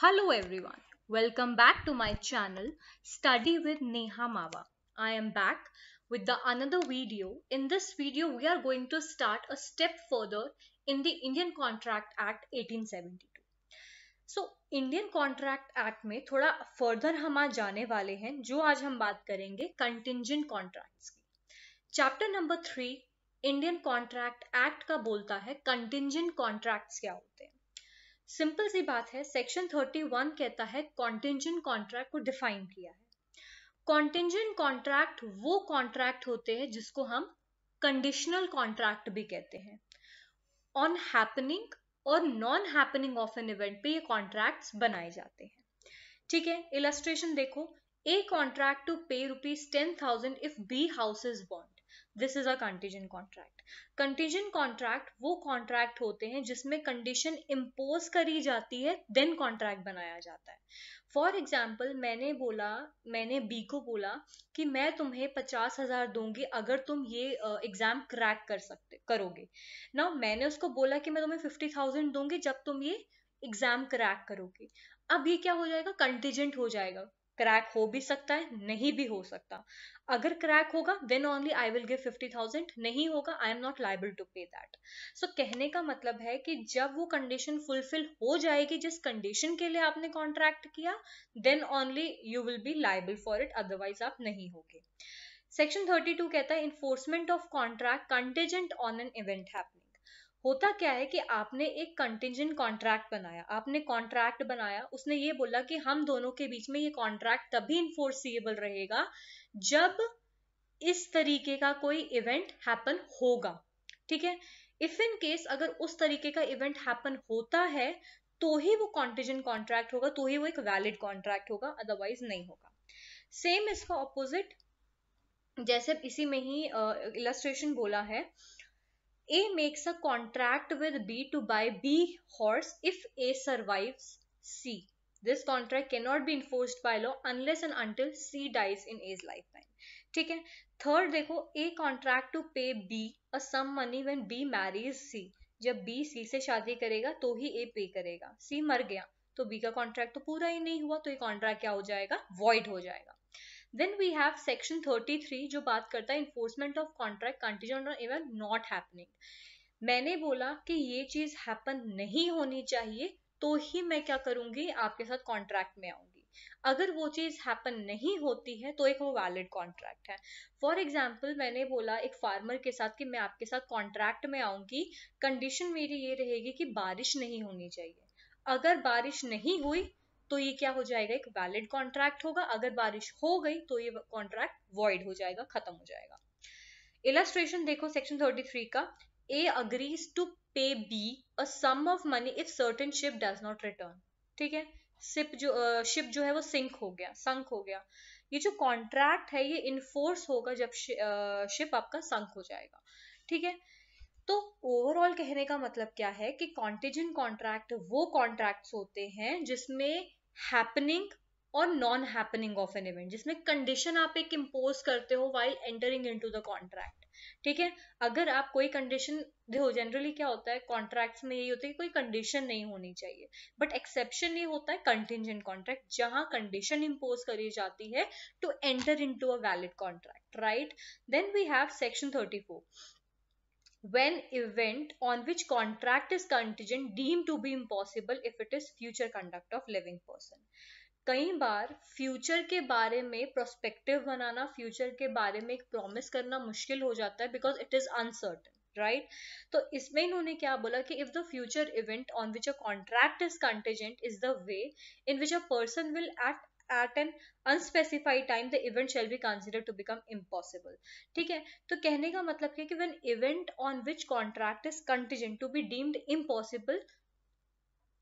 Hello everyone, welcome back to my channel Study with Neha Mawa. I am back with the another video. In this video we are going to start a step further in the Indian Contract Act 1872. So Indian contract act में थोड़ा further हम आज जाने वाले हैं जो आज हम बात करेंगे कंटिंजेंट कॉन्ट्रैक्ट्स की. Chapter number 3 Indian contract act का बोलता है कंटिंजेंट कॉन्ट्रैक्ट्स क्या होते हैं. सिंपल सी बात है, सेक्शन 31 कहता है कॉन्टिंजेंट कॉन्ट्रैक्ट को डिफाइन किया है. कॉन्टिंजेंट कॉन्ट्रैक्ट वो कॉन्ट्रैक्ट होते हैं जिसको हम कंडीशनल कॉन्ट्रैक्ट भी कहते हैं. ऑन हैपनिंग और non happening of an event पे ये कॉन्ट्रैक्ट्स बनाए जाते हैं. ठीक है, इलस्ट्रेशन देखो. A contract to pay ₹10,000 if B house is burned. This is a contingent contract. Contingent contract वो कॉन्ट्रैक्ट होते हैं जिसमें कंडीशन इम्पोज करी जाती है, देन कॉन्ट्रैक्ट बनाया जाता है. फॉर एग्जाम्पल मैंने बी को बोला कि मैं तुम्हें 50,000 दूंगी अगर तुम ये एग्जाम क्रैक करोगे. नाउ मैंने उसको बोला कि मैं तुम्हें 50,000 दूंगी जब तुम ये एग्जाम क्रैक करोगे. अब ये क्या हो जाएगा, कंटीजेंट हो जाएगा. क्रैक हो भी सकता है, नहीं भी हो सकता. अगर क्रैक होगा then only I will give 50,000, नहीं होगा I am not liable to pay that. So कहने का मतलब है कि जब वो कंडीशन फुलफिल हो जाएगी जिस कंडीशन के लिए आपने कॉन्ट्रैक्ट किया, then only you will be liable for it, otherwise आप नहीं होगे. सेक्शन 32 कहता है enforcement of contract contingent on an event happening. होता क्या है कि आपने एक कंटिंजेंट कॉन्ट्रैक्ट बनाया, उसने ये बोला कि हम दोनों के बीच में ये कॉन्ट्रैक्ट तभी इन्फोर्सिएबल रहेगा जब इस तरीके का कोई इवेंट हैपन होगा. ठीक है, इफ इन केस अगर उस तरीके का इवेंट हैपन होता है तो ही वो कंटिंजेंट कॉन्ट्रैक्ट होगा, तो ही वो एक वैलिड कॉन्ट्रैक्ट होगा, अदरवाइज नहीं होगा. सेम इसका ऑपोजिट, जैसे इसी में ही इलस्ट्रेशन बोला है. A makes a contract with B to buy B horse if A survives C. This contract cannot be enforced by law unless and until C dies in A's lifetime. ठीक है. Third देखो, A contract to pay B a sum money when B marries C. जब B C से शादी करेगा तो ही A पे करेगा. C मर गया तो B का कॉन्ट्रैक्ट तो पूरा ही नहीं हुआ, तो ये कॉन्ट्रैक्ट क्या हो जाएगा, वॉइड हो जाएगा. देन वी हैव सेक्शन 33 जो बात करता है enforcement of contract contingent on event not happening. मैंने बोला कि ये चीज हैपन नहीं होनी चाहिए तो ही मैं क्या करूंगी, आपके साथ कॉन्ट्रैक्ट में आऊंगी. अगर वो चीज हैपन नहीं होती है तो एक वो वैलिड कॉन्ट्रैक्ट है. फॉर एग्जाम्पल मैंने बोला एक फार्मर के साथ कि मैं आपके साथ कॉन्ट्रैक्ट में आऊंगी, कंडीशन मेरी ये रहेगी कि बारिश नहीं होनी चाहिए. अगर बारिश नहीं हुई तो ये क्या हो जाएगा, एक वैलिड कॉन्ट्रैक्ट होगा. अगर बारिश हो गई तो ये कॉन्ट्रैक्ट वॉइड हो जाएगा, खत्म हो जाएगा. इलस्ट्रेशन देखो सेक्शन 33 का. A agrees to pay B a sum of money if certain ship does not return. ठीक है, शिप जो है वो संक हो गया. ये जो कॉन्ट्रैक्ट है ये इन्फोर्स होगा जब शिप आपका संक हो जाएगा. ठीक है, तो ओवरऑल कहने का मतलब क्या है कि कॉन्टिजेंट कॉन्ट्रैक्ट वो कॉन्ट्रैक्ट्स होते हैं जिसमें हैपनिंग और non happening of an event, जिसमें कंडीशन आप एक इम्पोज करते हो while entering into the contract. ठीक है, अगर आप कोई कंडीशन, देखो जनरली क्या होता है कॉन्ट्रैक्ट्स में, यही होता है कि कोई कंडीशन नहीं होनी चाहिए, बट एक्सेप्शन ये होता है कंटिजेंट कॉन्ट्रैक्ट जहां कंडीशन इम्पोज करी जाती है to enter into a valid contract, right. Then we have section 34. When event on which contract is contingent deemed to be impossible if it is future conduct of living person. कई बार future के बारे में prospective बनाना, future के बारे में एक promise करना मुश्किल हो जाता है because it is uncertain, right. तो इसमें इन्होंने क्या बोला कि if the future event on which a contract is contingent is the way in which a person will act at an unspecified time the event shall be considered to become impossible. ठीक है, तो कहने का मतलब क्या है कि when event on which contract is contingent to be deemed impossible,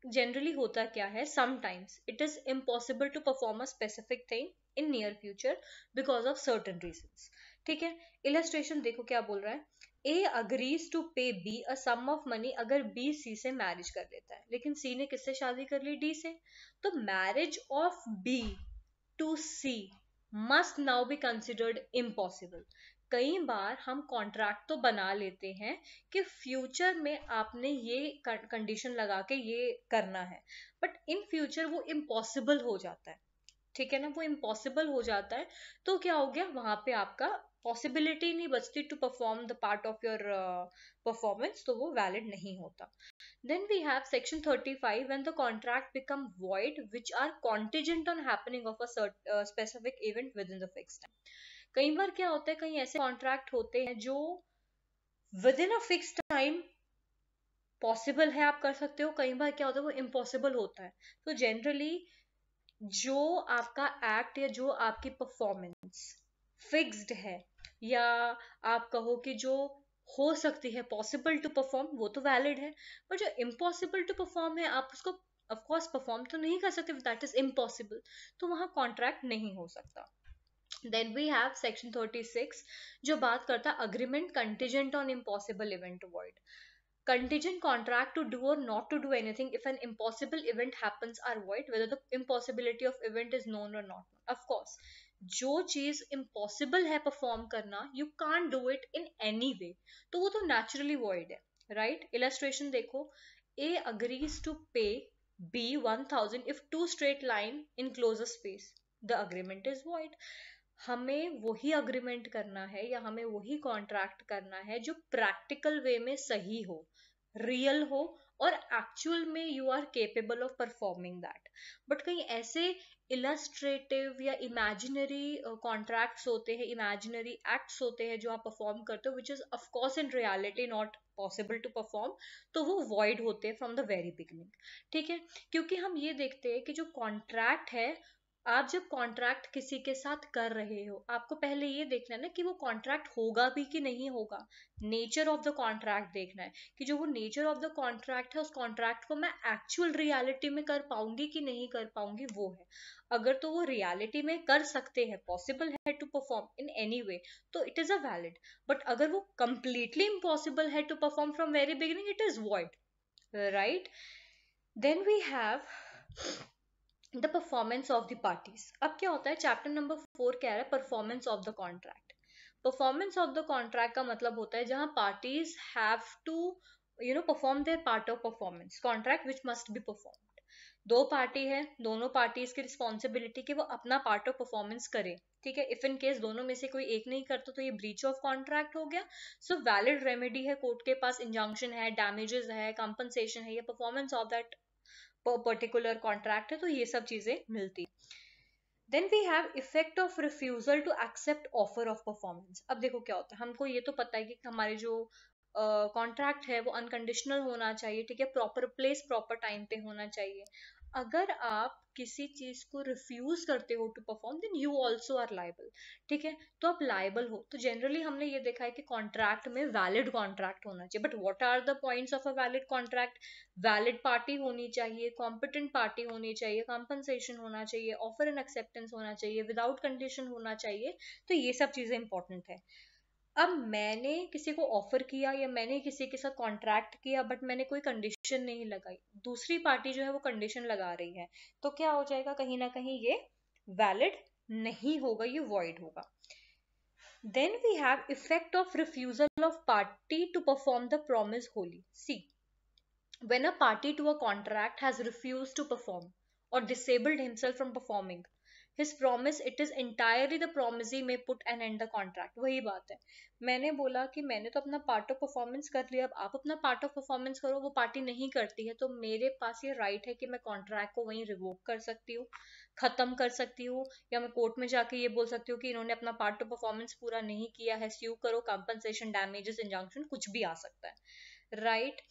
generally होता क्या है, sometimes it is impossible to perform a specific thing in near future because of certain reasons. ठीक है, इलस्ट्रेशन देखो क्या बोल रहा है. A agrees to pay B a sum of money अगर बी सी से मैरिज कर लेता है, लेकिन सी ने किससे शादी कर ली, डी से. तो marriage of B to C must now be considered impossible. कई बार हम कॉन्ट्रैक्ट तो बना लेते हैं कि फ्यूचर में आपने ये कंडीशन लगा के ये करना है, बट इन फ्यूचर वो इम्पॉसिबल हो जाता है, ठीक है ना, वो इम्पॉसिबल हो जाता है, तो क्या हो गया, वहां पे आपका पॉसिबिलिटी नहीं बचती to perform the part of your performance, तो वो वैलिड नहीं होता. Then we have section 35 when the contract become void which are contingent on happening of a specific event within the fixed time. कई बार क्या होता है, कई ऐसे कॉन्ट्रैक्ट होते हैं जो with in a fix time possible है, आप कर सकते हो, कई बार क्या होता है वो इम्पॉसिबल होता है. तो जनरली जो आपका एक्ट या जो आपकी परफॉर्मेंस फिक्स्ड है, या आप कहो कि जो हो सकती है पॉसिबल टू परफॉर्म, वो तो वैलिड है, पर जो इम्पॉसिबल टू परफॉर्म है आप उसको ऑफ कोर्स परफॉर्म तो नहीं कर सकते, दैट इज इम्पॉसिबल, तो वहां कॉन्ट्रैक्ट नहीं हो सकता. देन वी हैव सेक्शन 36 जो बात करता है agreement contingent on impossible event avoid. Contingent contract to do or not to do anything if an impossible event happens are void whether the impossibility of event is known or not. Of course, जो चीज impossible है perform करना, you can't do it in any way, तो वो तो naturally void है, right? Illustration देखो, A agrees to pay B 1000 if two straight line enclose a space. The agreement is void. हमें वही अग्रीमेंट करना है या हमें वही कॉन्ट्रैक्ट करना है जो प्रैक्टिकल वे में सही हो, रियल हो, और एक्चुअल में you are capable of performing that. But कहीं ऐसे इलस्ट्रेटिव या इमेजिनरी कॉन्ट्रैक्ट्स होते हैं, इमेजिनरी एक्ट्स होते हैं जो आप परफॉर्म करते हो, which is of course in reality not possible to perform, तो वो वॉइड होते हैं फ्रॉम द वेरी बिगिनिंग, ठीक है. क्योंकि हम ये देखते हैं कि जो कॉन्ट्रैक्ट है, आप जब कॉन्ट्रैक्ट किसी के साथ कर रहे हो, आपको पहले ये देखना है ना कि वो कॉन्ट्रैक्ट होगा भी कि नहीं होगा. नेचर ऑफ द कॉन्ट्रैक्ट देखना है कि जो वो नेचर ऑफ द कॉन्ट्रैक्ट है, उस कॉन्ट्रैक्ट को मैं एक्चुअल रियलिटी में कर पाऊंगी कि नहीं कर पाऊंगी, वो है. अगर तो वो रियलिटी में कर सकते हैं, पॉसिबल है to perform in any way, तो it is a valid. But अगर वो कंप्लीटली इम्पॉसिबल है to perform from very beginning, it is void, right. Then we have the performance of the parties. अब क्या होता है, चैप्टर नंबर 4 कह रहा है performance of the contract. Performance of the contract का मतलब होता है जहां parties have to perform their part of performance contract which must be perform. दो पार्टी है, दोनों पार्टीज की रिस्पॉन्सिबिलिटी कि वो अपना पार्ट ऑफ परफॉर्मेंस करे, ठीक है. इफ इन केस दोनों में से कोई एक नहीं करता तो ये ब्रीच ऑफ कॉन्ट्रैक्ट हो गया. सो वैलिड रेमेडी है, कोर्ट के पास इंजंक्शन है, डैमेजेस है, कंपनसेशन है, ये performance of that particular contract है, तो ये सब चीजें मिलती. Then we have effect of refusal to accept offer of performance. अब देखो क्या होता है, हमको ये तो पता है कि हमारे जो कॉन्ट्रैक्ट है वो अनकंडीशनल होना चाहिए, ठीक है, प्रॉपर प्लेस प्रॉपर टाइम पे होना चाहिए. अगर आप किसी चीज को रिफ्यूज करते हो to perform, then you also are liable, ठीक है, तो आप लाइबल हो. तो जनरली हमने ये देखा है कि कॉन्ट्रैक्ट में वैलिड कॉन्ट्रैक्ट होना चाहिए. But what are the points of a valid contract? Valid party होनी चाहिए, कॉम्पिटेंट पार्टी होनी चाहिए, कंपनसेशन होना चाहिए, ऑफर एंड एक्सेप्टेंस होना चाहिए, विदाउट कंडीशन होना चाहिए. तो ये सब चीजें इंपॉर्टेंट है. अब मैंने किसी को ऑफर किया या मैंने किसी के साथ कॉन्ट्रैक्ट किया, बट मैंने कोई कंडीशन नहीं लगाई, दूसरी पार्टी जो है वो कंडीशन लगा रही है, तो क्या हो जाएगा, कहीं ना कहीं ये वैलिड नहीं होगा, ये वॉइड होगा. Then we have effect of refusal of party to perform the promise wholly. See, when a party to a contract has refused to perform or disabled himself from performing his promise, it is entirely the promisee may put an end the contract. वही बात है, मैंने बोला कि मैंने तो अपना part of performance कर लिया, अब आप अपना पार्ट ऑफ परफॉर्मेंस करो, वो पार्टी नहीं करती है, तो मेरे पास ये राइट है कि मैं कॉन्ट्रैक्ट को वहीं रिवोक कर सकती हूँ, खत्म कर सकती हूँ, या मैं कोर्ट में जाके ये बोल सकती हूँ कि इन्होंने अपना पार्ट ऑफ परफॉर्मेंस पूरा नहीं किया है, स्यू करो, कंपनसेशन, डैमेजेस, इंजंक्शन, कुछ भी आ सकता है, right.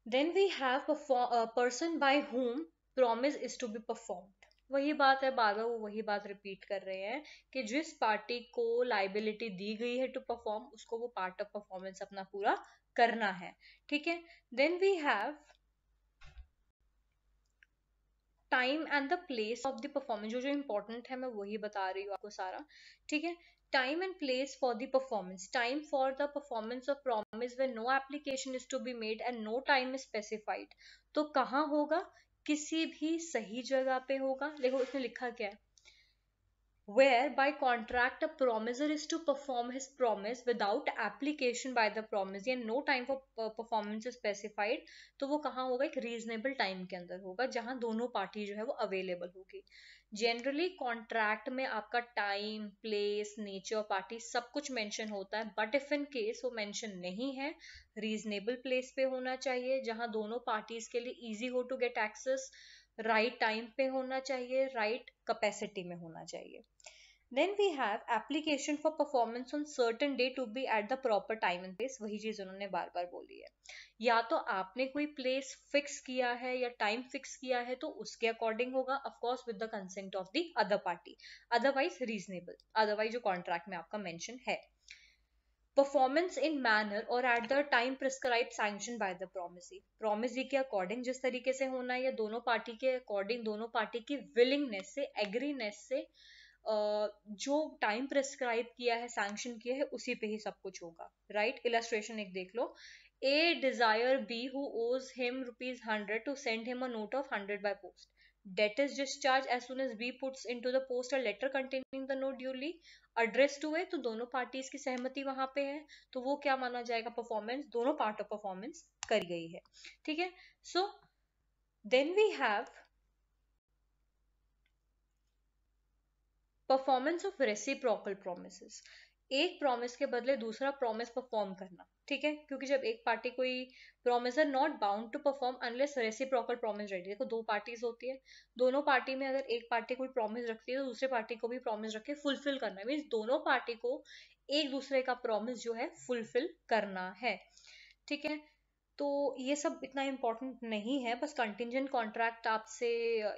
Then we have a person by whom promise is to be performed. वही बात है, बार बार वो वही बात रिपीट कर रहे हैं कि जिस पार्टी को लाइबिलिटी दी गई है टू परफॉर्म, उसको वो पार्ट ऑफ परफॉर्मेंस अपना पूरा करना है, ठीक है. Then we have time and the place of the performance. जो जो इंपॉर्टेंट है मैं वही बता रही हूँ आपको सारा, ठीक है. Time and place for the performance. Time for the performance of promise when no application is to be made and no time is specified. तो कहाँ होगा, किसी भी सही जगह पे होगा. देखो इसमें लिखा क्या है, where by contract a promiser is to perform his promise without application by the promisee and no time for performance is specified, तो वो कहाँ होगा, एक रीजनेबल टाइम के अंदर होगा जहां दोनों पार्टी जो है वो अवेलेबल होगी. जनरली कॉन्ट्रैक्ट में आपका टाइम, प्लेस, नेचर, पार्टी सब कुछ मेंशन होता है, बट इफ इन केस वो मेंशन नहीं है, रीजनेबल प्लेस पे होना चाहिए जहां दोनों पार्टीज के लिए इजी हो to get access, right time पे होना चाहिए, राइट कैपेसिटी में होना चाहिए. Then we have application for performance on certain day to be at the proper time and place. वही चीज उन्होंने बार बार बोली है. या तो आपने कोई प्लेस फिक्स किया है या टाइम फिक्स किया है तो उसके अकॉर्डिंग होगा, of course with the consent of the other party, otherwise reasonable, otherwise जो कॉन्ट्रैक्ट में आपका मेंशन है. परफॉर्मेंस इन मैनर और at the time prescribe sanction by the promisee, promisee के अकॉर्डिंग जिस तरीके से होना है या दोनों पार्टी के अकॉर्डिंग, दोनों पार्टी की विलिंगनेस से, एग्रीनेस से, जो टाइम प्रिस्क्राइब किया है, सैंक्शन किया है, उसी पे ही सब कुछ होगा. राइट, इलस्ट्रेशन एक देख लो. A desire B who owes him ₹100 to send him a note of 100 by post. Debt is discharged as soon as B puts into the post a letter containing the note duly addressed to it. तो दोनों parties की सहमति वहां पे है, तो वो क्या माना जाएगा, परफॉर्मेंस, दोनों पार्ट ऑफ परफॉर्मेंस करी गई है. ठीक है. So then we have performance of reciprocal promises. एक प्रॉमिस के बदले दूसरा प्रॉमिस परफॉर्म करना. ठीक है, क्योंकि जब एक पार्टी कोई promisor not bound to perform unless reciprocal promise ready. देखो, दो पार्टीज होती है, दोनों पार्टी में अगर एक पार्टी कोई प्रॉमिस रखती है तो दूसरे पार्टी को भी प्रॉमिस रख के फुलफिल करना है. मीन्स दोनों पार्टी को एक दूसरे का प्रॉमिस जो है फुलफिल करना है. ठीक है. तो ये सब इतना इम्पोर्टेंट नहीं है, बस कंटिंजेंट कॉन्ट्रैक्ट आपसे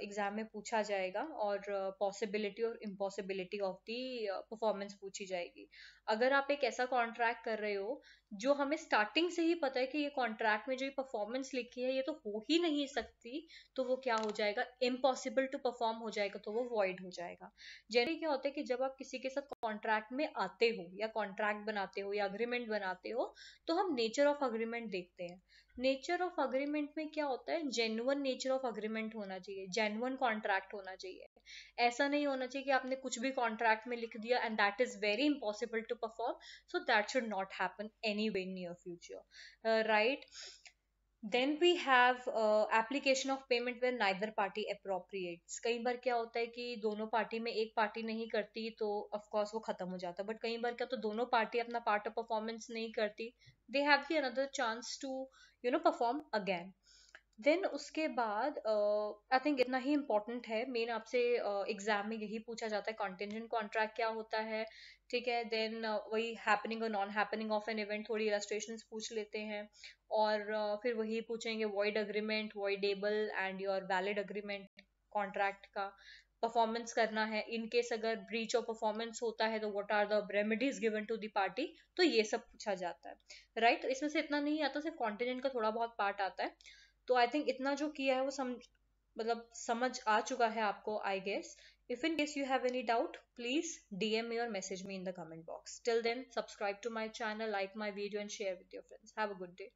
एग्जाम में पूछा जाएगा और पॉसिबिलिटी और इम्पॉसिबिलिटी ऑफ दी परफॉर्मेंस पूछी जाएगी. अगर आप एक ऐसा कॉन्ट्रैक्ट कर रहे हो जो हमें स्टार्टिंग से ही पता है कि ये कॉन्ट्रैक्ट में जो ये परफॉर्मेंस लिखी है ये तो हो ही नहीं सकती, तो वो क्या हो जाएगा, इम्पॉसिबल टू परफॉर्म हो जाएगा, तो वो वॉइड हो जाएगा. जनरली क्या होता है कि जब आप किसी के साथ कॉन्ट्रैक्ट में आते हो या कॉन्ट्रैक्ट बनाते हो या अग्रीमेंट बनाते हो, तो हम नेचर ऑफ अग्रीमेंट देखते हैं. नेचर ऑफ अग्रीमेंट में क्या होता है, जेन्युइन नेचर ऑफ अग्रीमेंट होना चाहिए, जेन्युइन कॉन्ट्रैक्ट होना चाहिए. ऐसा नहीं होना चाहिए कि आपने कुछ भी कॉन्ट्रैक्ट में लिख दिया and that is very impossible to perform. So that should not happen any way in near future. Right. Then we have application of payment where neither party appropriates. कई बार क्या होता है कि दोनों पार्टी में एक पार्टी नहीं करती तो ऑफ कोर्स वो खत्म हो जाता है, बट कई बार क्या तो दोनों पार्टी अपना पार्ट ऑफ परफॉर्मेंस नहीं करती, they have the another chance to perform again. Then उसके बाद आई थिंक इतना ही इम्पोर्टेंट है. मेन आपसे एग्जाम में यही पूछा जाता है, कॉन्टिजेंट कॉन्ट्रैक्ट क्या होता है. ठीक है. देन वही हैपनिंग और non happening of an event, थोड़ी इलस्ट्रेशंस पूछ लेते हैं, और फिर वही पूछेंगे void agreement, voidable and your valid agreement, contract का परफॉर्मेंस करना है. इन केस अगर ब्रीच ऑफ परफॉर्मेंस होता है तो what are the remedies given to the party, तो ये सब पूछा जाता है. राइट. इसमें से इतना नहीं आता, सिर्फ कॉन्टिनेंट का थोड़ा बहुत पार्ट आता है. तो आई थिंक इतना जो किया है वो समझ आ चुका है आपको, I guess. If in case you have any doubt, please DM me or message me in the comment box. Till then, subscribe to my channel, like my video and share with your friends. Have a good day.